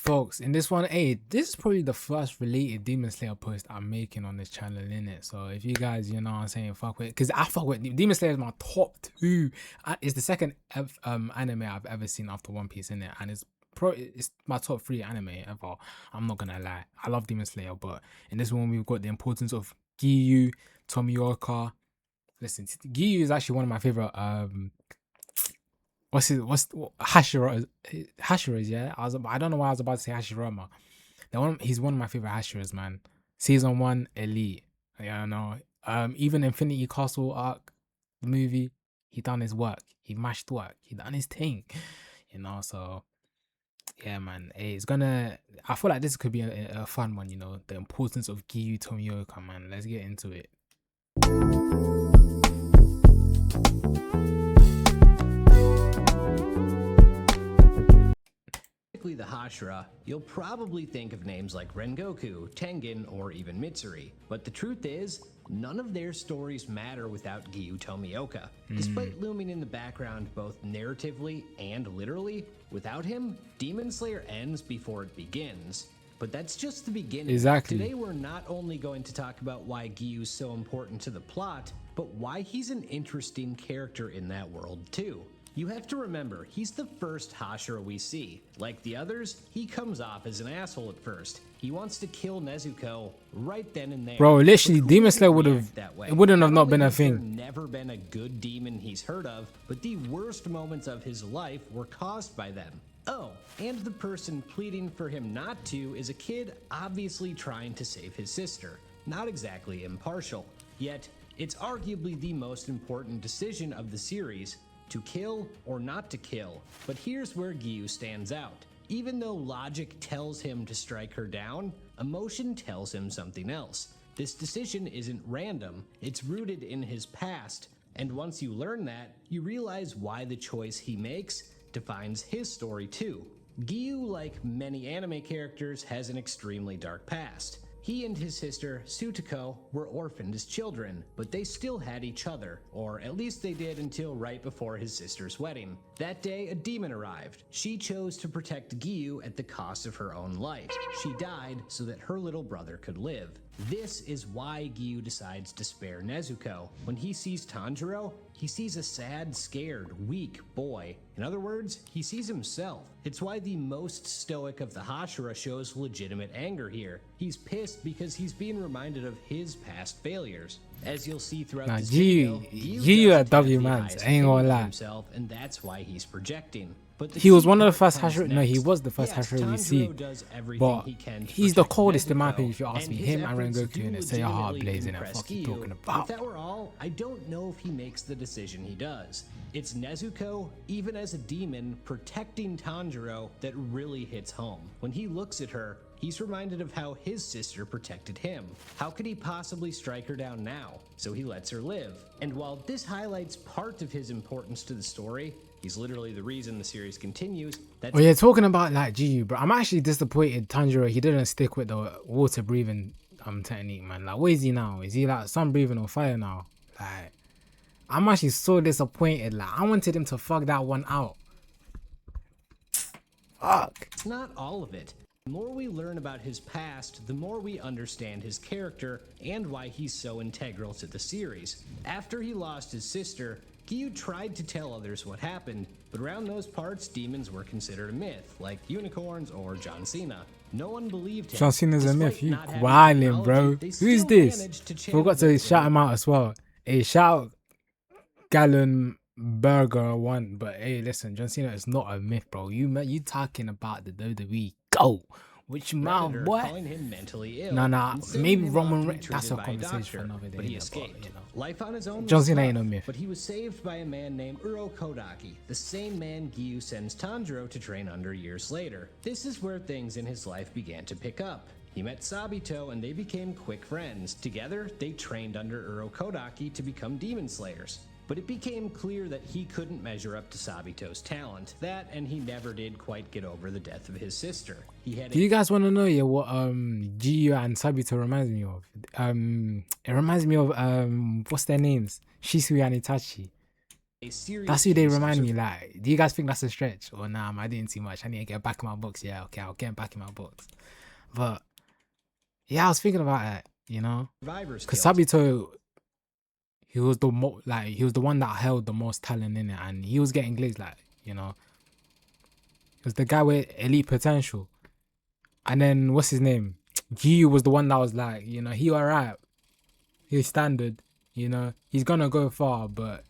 folks, in this one, hey, this is probably the first related Demon Slayer post I'm making on this channel, innit? So if you guys, you know what I'm saying, fuck with, because I fuck with Demon Slayer is my top 2. It's the second anime I've ever seen after One Piece, innit? And it's my top 3 anime ever. I'm not gonna lie, I love Demon Slayer, but in this one we've got the importance of Giyu Tomioka. Listen, Giyu is actually one of my favorite Hashiras, yeah. I don't know why I was about to say Hashirama. He's one of my favorite Hashiras, man. Season 1 elite. Yeah, I know. Even Infinity Castle arc, the movie, he done his work. He mashed work. He done his thing. You know, so yeah, man. Hey, I feel like this could be a fun one, you know. The importance of Giyu Tomioka, man. Let's get into it. The Hashira, you'll probably think of names like Rengoku, Tengen, or even Mitsuri. But the truth is, none of their stories matter without Giyu Tomioka. Despite looming in the background both narratively and literally, without him, Demon Slayer ends before it begins. But that's just the beginning. Exactly. Today we're not only going to talk about why Giyu's so important to the plot, but why he's an interesting character in that world too. You have to remember, he's the first Hashira we see. Like the others, he comes off as an asshole at first. He wants to kill Nezuko right then and there. Bro, literally, Demon Slayer wouldn't have not been a thing. Never been a good demon he's heard of, but the worst moments of his life were caused by them. Oh, and the person pleading for him not to is a kid obviously trying to save his sister. Not exactly impartial. Yet, it's arguably the most important decision of the series, to kill or not to kill. But here's where Giyu stands out. Even though logic tells him to strike her down, emotion tells him something else. This decision isn't random, it's rooted in his past, and once you learn that, you realize why the choice he makes defines his story too. Giyu, like many anime characters, has an extremely dark past. He and his sister, Tsutoku, were orphaned as children, but they still had each other, or at least they did until right before his sister's wedding. That day, a demon arrived. She chose to protect Giyu at the cost of her own life. She died so that her little brother could live. This is why Giyu decides to spare Nezuko. When he sees Tanjiro, he sees a sad, scared, weak boy. In other words, he sees himself. It's why the most stoic of the Hashira shows legitimate anger here. He's pissed because he's being reminded of his past failures. As you'll see throughout this video, Giyu a W man, ain't gonna lie. Himself, and that's why he's projecting. He was one of the first Hashira. No, he was the first Hashira we see. But he's the coldest in my opinion, if you ask me. Him and Rengoku, and say your heart blazing and fuck you talking about. If that were all, I don't know if he makes the decision he does. It's Nezuko, even as a demon, protecting Tanjiro that really hits home. When he looks at her, he's reminded of how his sister protected him. How could he possibly strike her down now? So he lets her live. And while this highlights part of his importance to the story, he's literally the reason the series continues. Well, you're talking about like Giyu, bro. I'm actually disappointed Tanjiro, he didn't stick with the water breathing technique, man. Like, where is he now? Is he like sun breathing or fire now? Like, I'm actually so disappointed. Like, I wanted him to fuck that one out. Fuck. It's not all of it. The more we learn about his past, the more we understand his character and why he's so integral to the series. After he lost his sister, Giyu tried to tell others what happened, but around those parts, demons were considered a myth, like unicorns or John Cena. No one believed him. John Cena's a myth. You wildin', bro. Who's this? Forgot to shout him out as well. Hey, shout out Gallon Burger One. But hey, listen, John Cena is not a myth, bro. You talking about the WWE GOAT. Which mouth, what? Nah, maybe Roman Reigns. That's a conversation for another day. But he escaped. Life on his own. John Cena ain't no myth. But he was saved by a man named Urokodaki, the same man Giyu sends Tanjiro to train under years later. This is where things in his life began to pick up. He met Sabito and they became quick friends. Together, they trained under Urokodaki to become demon slayers. But it became clear that he couldn't measure up to Sabito's talent. That, and he never did quite get over the death of his sister. Do you guys want to know what Giyu and Sabito reminds me of? It reminds me of what's their names? Shisui and Itachi. serious That's who they cases remind of me. Like, do you guys think that's a stretch? Or nah, I didn't see much. I need to get back in my books. Yeah, okay, I'll get back in my books. But yeah, I was thinking about it, you know, survivors because killed. Sabito, he was he was the one that held the most talent in it, and he was getting glazed, like, you know, he was the guy with elite potential. And then what's his name? Giyu was the one that was like, you know, he alright, he's standard, you know, he's gonna go far, but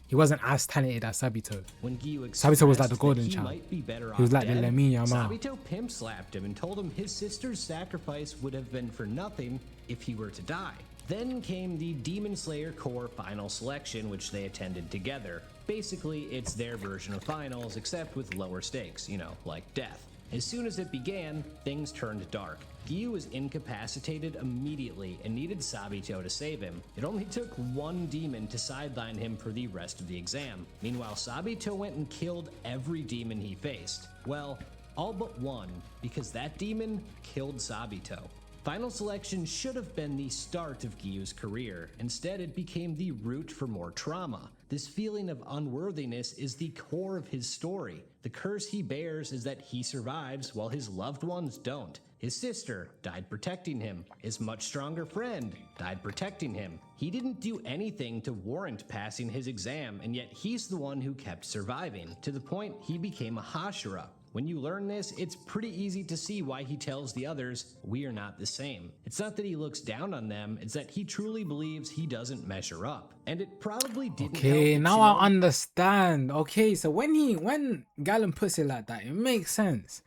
he wasn't as talented as Sabito. When Giyu Sabito was like the expressed that golden he child. might be better He was off like the dead, Lamine Yamal. Sabito pimp slapped him and told him his sister's sacrifice would have been for nothing if he were to die. Then came the Demon Slayer Core final selection, which they attended together. Basically, it's their version of finals, except with lower stakes, you know, like death. As soon as it began, things turned dark. Giyu was incapacitated immediately and needed Sabito to save him. It only took one demon to sideline him for the rest of the exam. Meanwhile, Sabito went and killed every demon he faced. Well, all but one, because that demon killed Sabito. Final selection should have been the start of Giyu's career. Instead, it became the root for more trauma. This feeling of unworthiness is the core of his story. The curse he bears is that he survives while his loved ones don't. His sister died protecting him. His much stronger friend died protecting him. He didn't do anything to warrant passing his exam, and yet he's the one who kept surviving, to the point he became a Hashira. When you learn this, it's pretty easy to see why he tells the others, we are not the same. It's not that he looks down on them, it's that he truly believes he doesn't measure up. And it probably didn't help Okay, that now Shinobu I understand. Okay, so when Galen puts it like that, it makes sense.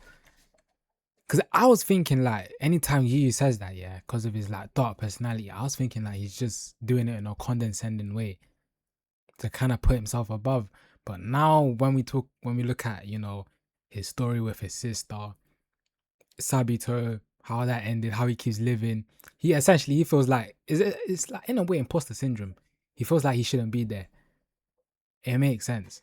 Cause I was thinking like anytime Yu says that, yeah, because of his like dark personality, I was thinking like he's just doing it in a condescending way to kind of put himself above. But now when we look at, you know, his story with his sister, Sabito, how that ended, how he keeps living, he feels like it's like in a way imposter syndrome. He feels like he shouldn't be there. It makes sense.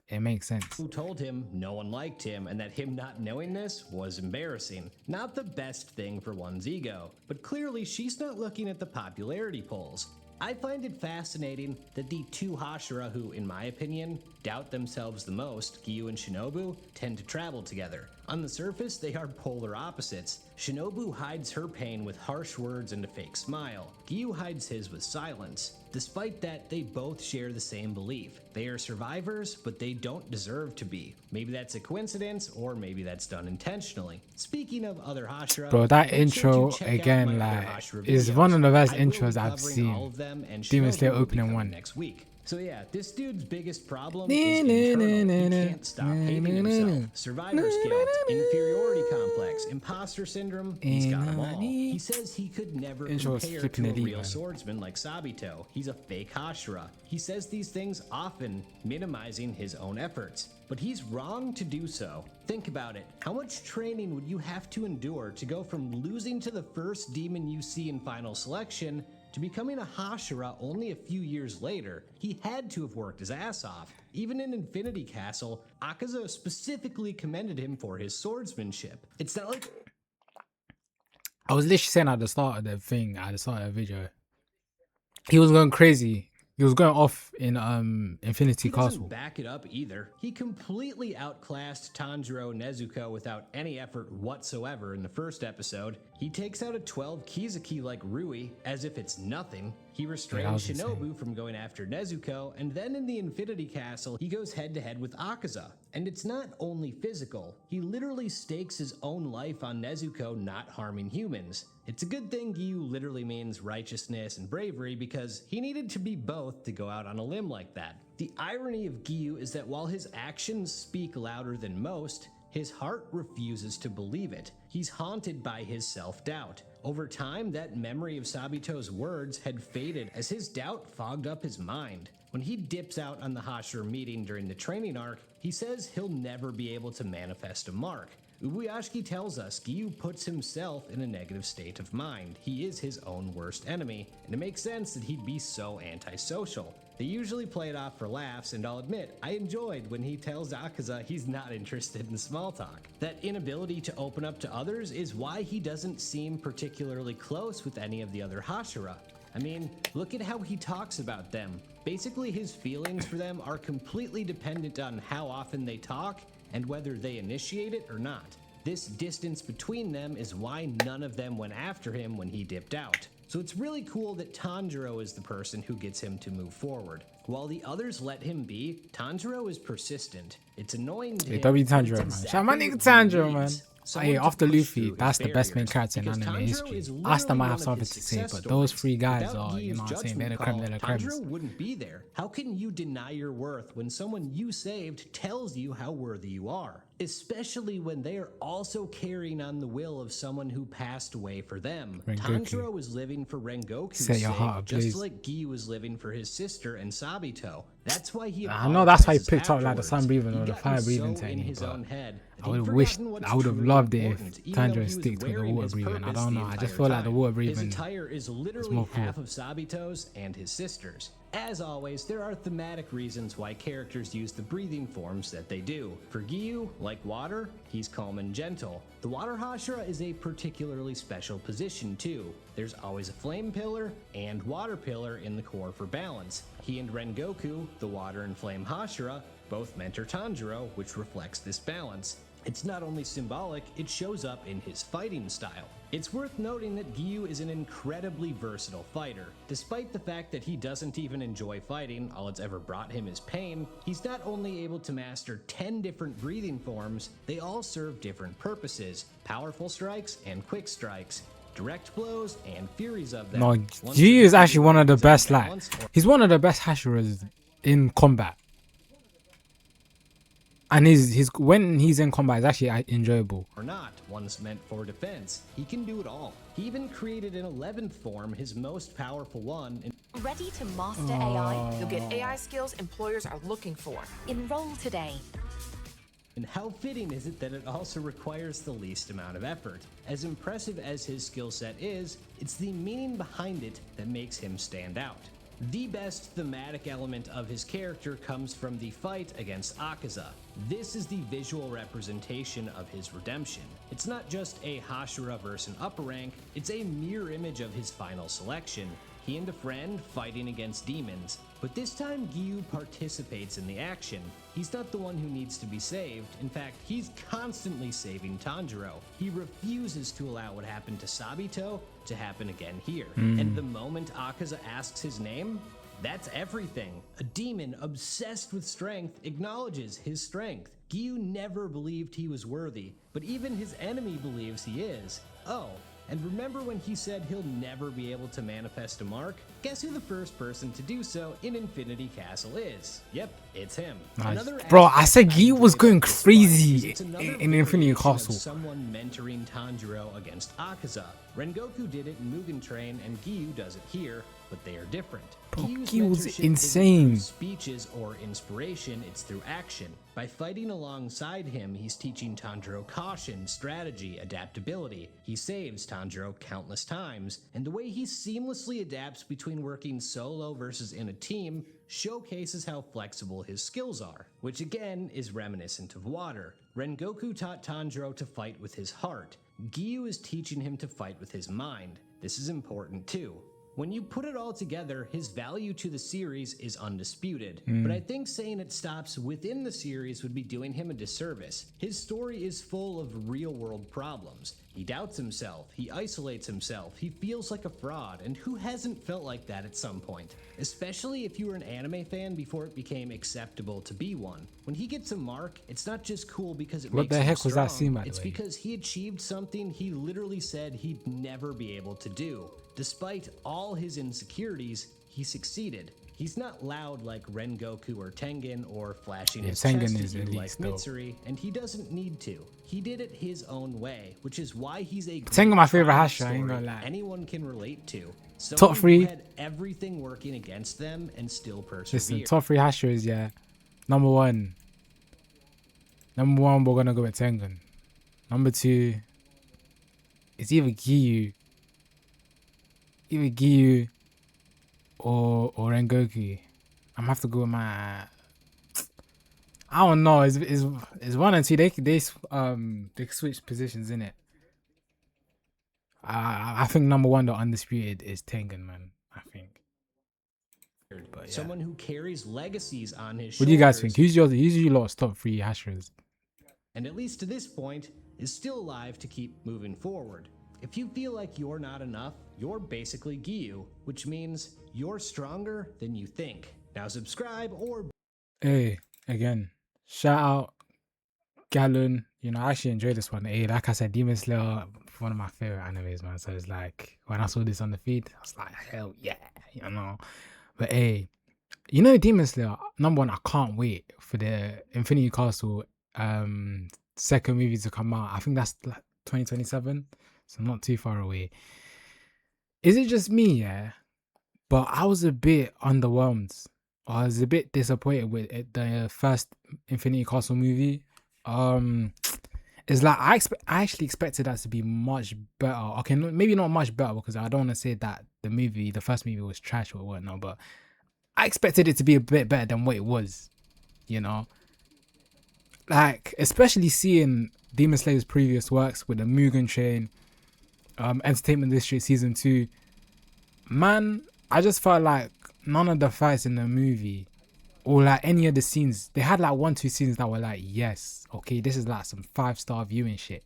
It makes sense. who told him no one liked him and that him not knowing this was embarrassing. Not the best thing for one's ego, but clearly she's not looking at the popularity polls. I find it fascinating that the two Hashira who, in my opinion, doubt themselves the most, Giyu and Shinobu, tend to travel together. On the surface, they are polar opposites. Shinobu hides her pain with harsh words and a fake smile. Giyu hides his with silence. Despite that, they both share the same belief. They are survivors, but they don't deserve to be. Maybe that's a coincidence, or maybe that's done intentionally. Speaking of other Hashira, Bro, that make sure to intro check out again, my other like, Hashira is videos. one of the best I will be intros I've covering all seen. of them, and Demon Slayer Shinobu will be opening coming one. next week. So yeah, this dude's biggest problem is internal. He can't stop hating himself. Survivor's guilt, inferiority complex, imposter syndrome, he's got them all. He says he could never Intro was compare flipping to a elite, real man. swordsman like Sabito. He's a fake Hashira. He says these things often, minimizing his own efforts. But he's wrong to do so. Think about it. How much training would you have to endure to go from losing to the first demon you see in final selection to becoming a Hashira only a few years later? He had to have worked his ass off. Even in Infinity Castle, Akaza specifically commended him for his swordsmanship. It's not like I was literally saying at the start of the thing, at the start of the video, he was going crazy. He was going off in Infinity he doesn't Castle. back it up either. He completely outclassed Tanjiro Nezuko without any effort whatsoever in the first episode. He takes out a 12 Kizuki like Rui as if it's nothing. He restrains was Shinobu insane. from going after Nezuko, and then in the Infinity Castle, he goes head to head with Akaza. And it's not only physical, he literally stakes his own life on Nezuko not harming humans. It's a good thing Giyu literally means righteousness and bravery, because he needed to be both to go out on a limb like that. The irony of Giyu is that while his actions speak louder than most, his heart refuses to believe it. He's haunted by his self-doubt. Over time, that memory of Sabito's words had faded as his doubt fogged up his mind. When he dips out on the Hashira meeting during the training arc, he says he'll never be able to manifest a mark. Ubuyashiki tells us Giyu puts himself in a negative state of mind. He is his own worst enemy, and it makes sense that he'd be so antisocial. They usually play it off for laughs, and I'll admit, I enjoyed when he tells Akaza he's not interested in small talk. That inability to open up to others is why he doesn't seem particularly close with any of the other Hashira. I mean, look at how he talks about them. Basically, his feelings for them are completely dependent on how often they talk and whether they initiate it or not. This distance between them is why none of them went after him when he dipped out. So it's really cool that Tanjiro is the person who gets him to move forward. While the others let him be, Tanjiro is persistent. It's annoying to him. W but it's Tanjiro, man. exactly Shout my what nigga he Tanjiro, man. needs. Hey, Someone to after push Luffy, through his that's the best main barriers, character in because anime Tanjiro history. is Asta literally might one have of something his to say, success but those stories. three guys Without are, you know Giyu's what I'm saying, they're judgment the creme call, de la creme. Tanjiro wouldn't be there. How can you deny your worth when someone you saved tells you how worthy you are? Especially when they are also carrying on the will of someone who passed away for them. Rengoku. Tanjiro is living for Rengoku's Set your sake, heart just ablaze. like Giyu is living for his sister and Sabito. That's why he I know that's why he apologizes picked up like the afterwards. sun breathing or He'd the gotten fire breathing so in technique, his but own head that I would he'd have wished, forgotten what's I would have truly loved it important, if even though Tanjiro he was sticked with the wearing water his breathing. I purpose don't the know, I just entire feel like the time. water His breathing. attire is literally more cool. half of Sabito's and his sister's. As always, there are thematic reasons why characters use the breathing forms that they do. For Giyu, like water, he's calm and gentle. The water Hashira is a particularly special position too. There's always a flame pillar and water pillar in the core for balance. He and Rengoku, the water and flame Hashira, both mentor Tanjiro, which reflects this balance. It's not only symbolic, it shows up in his fighting style. It's worth noting that Giyu is an incredibly versatile fighter. Despite the fact that he doesn't even enjoy fighting, all it's ever brought him is pain, he's not only able to master 10 different breathing forms, they all serve different purposes: powerful strikes and quick strikes, direct blows and furies of them. No, Once Giyu is the actually one of the breathing best, like, balance or he's one of the best Hashiras in combat. And his when he's in combat, it's actually enjoyable. or not, one's meant for defense. He can do it all. He even created an 11th form, his most powerful one, Ready to master AI? You'll get AI skills employers are looking for. Enroll today. and how fitting is it that it also requires the least amount of effort? As impressive as his skill set is, it's the meaning behind it that makes him stand out. The best thematic element of his character comes from the fight against Akaza. This is the visual representation of his redemption. It's not just a Hashira versus an upper rank, it's a mirror image of his final selection. He and a friend fighting against demons, but this time Giyu participates in the action. He's not the one who needs to be saved. In fact, he's constantly saving Tanjiro. He refuses to allow what happened to Sabito to happen again here. And the moment Akaza asks his name, that's everything. A demon obsessed with strength acknowledges his strength. Giyu never believed he was worthy, but even his enemy believes he is. Oh, and remember when he said he'll never be able to manifest a mark? Guess who the first person to do so in Infinity Castle is? Yep, it's him. Nice. Another Bro, I aspect said Giyu was enjoy going about this fight is crazy it's another in Infinity variation of Castle. someone mentoring Tanjiro against Akaza. Rengoku did it in Mugen Train and Giyu does it here, but they are different. Bro, Giyu's Giyu was mentorship isn't insane. through speeches or inspiration, it's through action. By fighting alongside him, he's teaching Tanjiro caution, strategy, adaptability. He saves Tanjiro countless times, and the way he seamlessly adapts between working solo versus in a team showcases how flexible his skills are, which again is reminiscent of water. Rengoku taught Tanjiro to fight with his heart. Giyu is teaching him to fight with his mind. This is important too. When you put it all together, his value to the series is undisputed. But I think saying it stops within the series would be doing him a disservice. His story is full of real-world problems. He doubts himself, he isolates himself, he feels like a fraud, and who hasn't felt like that at some point? Especially if you were an anime fan before it became acceptable to be one. When he gets a mark, it's not just cool because it What makes the him heck was that strong, scene, by the it's way? because he achieved something he literally said he'd never be able to do. Despite all his insecurities, he succeeded. He's not loud like Rengoku or Tengen or flashing Yeah, his Tengen chest is at at you like least dope. Mitsuri, and he doesn't need to. He did it his own way, which is why he's a Tengen my favorite triumph Hashira, I ain't gonna story lie. anyone can relate to. Top Someone three. who had everything working against them and still persevered. Listen, top three Hashiras, yeah. Number one, we're gonna go with Tengen. Number two, it's either Giyu or Rengoku. I'm gonna have to go with my. I don't know. It's one and two. They switch positions in it. I think number one, the undisputed, is Tengen, man. I think. But yeah. Someone who carries legacies on his shoulders. What do you guys think? Who's your lot's top 3 Hashras? And at least to this point, is still alive to keep moving forward. If you feel like you're not enough, you're basically Giyu, which means you're stronger than you think. Now subscribe or... Hey, again, shout out Gallon. You know, I actually enjoyed this one. Hey, like I said, Demon Slayer, one of my favorite animes, man. So it's like, when I saw this on the feed, I was like, hell yeah, you know. But hey, you know, Demon Slayer, number one, I can't wait for the Infinity Castle second movie to come out. I think that's like 2027, so not too far away. Is it just me, yeah? But I was a bit underwhelmed. I was a bit disappointed with the first Infinity Castle movie. It's like I actually expected that to be much better. Okay, maybe not much better, because I don't want to say that the first movie was trash or whatnot, but I expected it to be a bit better than what it was, you know? Like, especially seeing Demon Slayer's previous works with the Mugen Train, Entertainment District Season 2. Man, I just felt like none of the fights in the movie, or like any of the scenes, they had like 1-2 scenes that were like, yes, okay, this is like some 5-star viewing shit.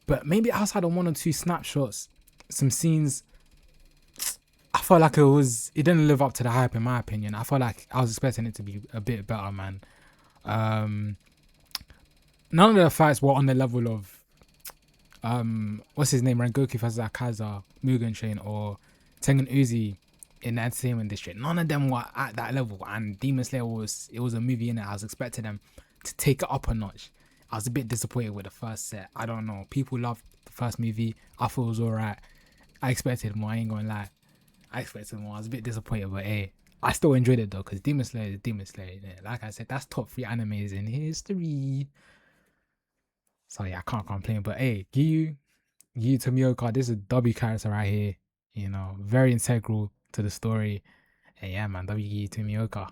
But maybe outside of 1 or 2 snapshots, some scenes, I felt like it didn't live up to the hype, in my opinion. I felt like I was expecting it to be a bit better, man. None of the fights were on the level of what's his name, Rengoku vs Akaza, Mugen Train, or Tengen Uzi in the Entertainment District. None of them were at that level, and Demon Slayer was a movie in it. I was expecting them to take it up a notch. I was a bit disappointed with the first set. I don't know. People loved the first movie. I thought it was alright. I expected more. I ain't gonna lie. I expected more. I was a bit disappointed, but hey, I still enjoyed it though, because Demon Slayer is Demon Slayer. Yeah, like I said, that's top 3 animes in history. So yeah, I can't complain. But hey, Giyu Tomioka, this is a W character right here. You know, very integral to the story. And yeah, man, Giyu Tomioka.